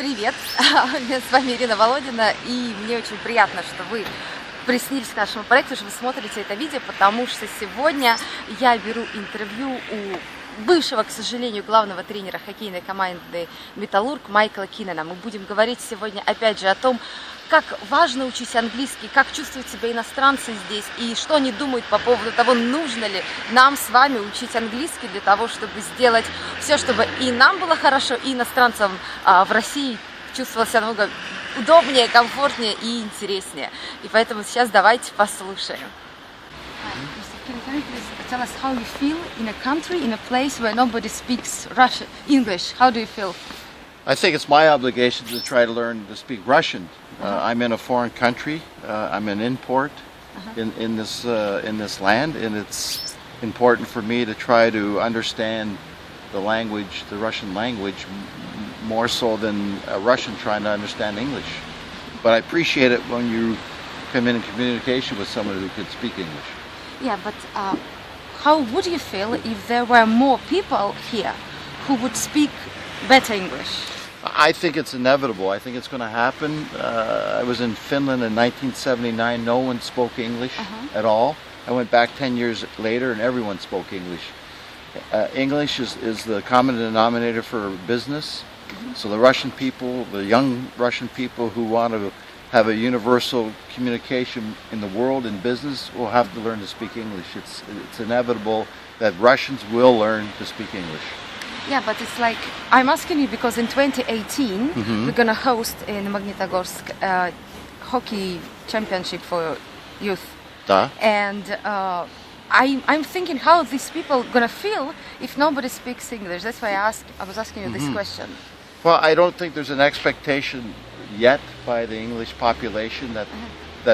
Привет! С вами Ирина Володина, и мне очень приятно, что вы приснились к нашему проекту, что вы смотрите это видео, потому что сегодня я беру интервью у бывшего, к сожалению, главного тренера хоккейной команды «Металлург» Майкла Кинена. Мы будем говорить сегодня опять же о том, как важно учить английский, как чувствуют себя иностранцы здесь, и что они думают по поводу того, нужно ли нам с вами учить английский для того, чтобы сделать все, чтобы и нам было хорошо, и иностранцам в России чувствовалось себя намного удобнее, комфортнее и интереснее. И поэтому сейчас давайте послушаем. Can you please tell us how you feel in a country, in a place where nobody speaks Russian, English? How do you feel? I think it's my obligation to try to learn to speak Russian. I'm in a foreign country. I'm an import in this land, and it's important for me to try to understand the language, the Russian language, more so than a Russian trying to understand English. But I appreciate it when you come in communication with someone who can speak English. Yeah, but how would you feel if there were more people here who would speak better English? I think it's inevitable. I think it's going to happen. I was in Finland in 1979. No one spoke English at all. I went back 10 years later and everyone spoke English. English is the common denominator for business. So the Russian people, the young Russian people who want to have a universal communication in the world in business will have to learn to speak English. It's inevitable that Russians will learn to speak English. Yeah, but it's like, I'm asking you because in 2018 we're going to host in Magnitogorsk hockey championship for youth. And I'm thinking how these people going to feel if nobody speaks English. That's why I was asking you this question. Well, I don't think there's an expectation yet by the English population that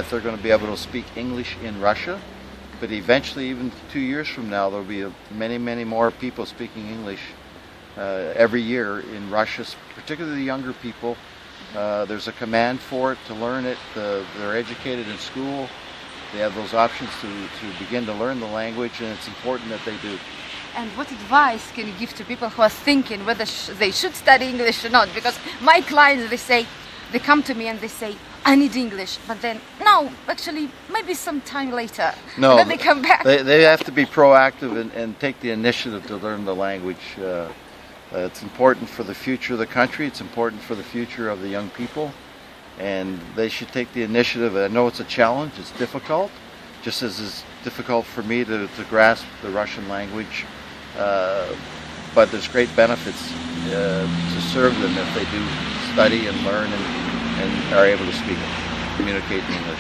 they're going to be able to speak English in Russia. But eventually, even 2 years from now, there'll be many more people speaking English every year in Russia, particularly the younger people. There's a command for it to learn it. They're educated in school. They have those options to begin to learn the language, and it's important that they do. And what advice can you give to people who are thinking whether they should study English or not? Because my clients, they come to me and they say, I need English, but then, no, actually, maybe some time later. No, and then they come back. They have to be proactive and take the initiative to learn the language. It's important for the future of the country. It's important for the future of the young people. And they should take the initiative. I know it's a challenge. It's difficult, just as it's difficult for me to grasp the Russian language. But there's great benefits to serve them if they do study and learn and are able to speak and communicate in English.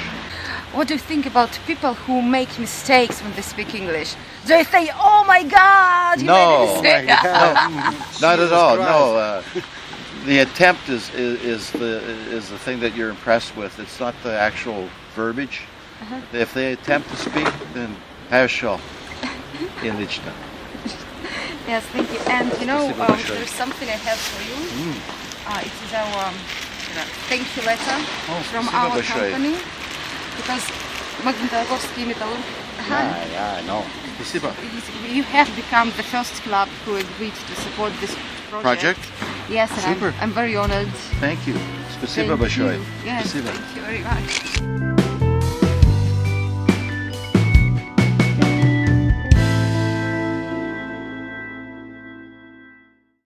What do you think about people who make mistakes when they speak English? Do they say, "Oh my God, you made a mistake"? No, not at all. No, the attempt is the thing that you're impressed with. It's not the actual verbiage. If they attempt to speak, then хорошо, Irina. Yes, thank you. And you know, there's something I have for you. It is our thank you letter from our company. Because Magnitogorsk Metallurg. Yeah, I know. Спасибо. You have become the first club who agreed to support this project. Yes, and I'm very honored. Thank you. Спасибо большое. Yes, Спасибо. thank you very much.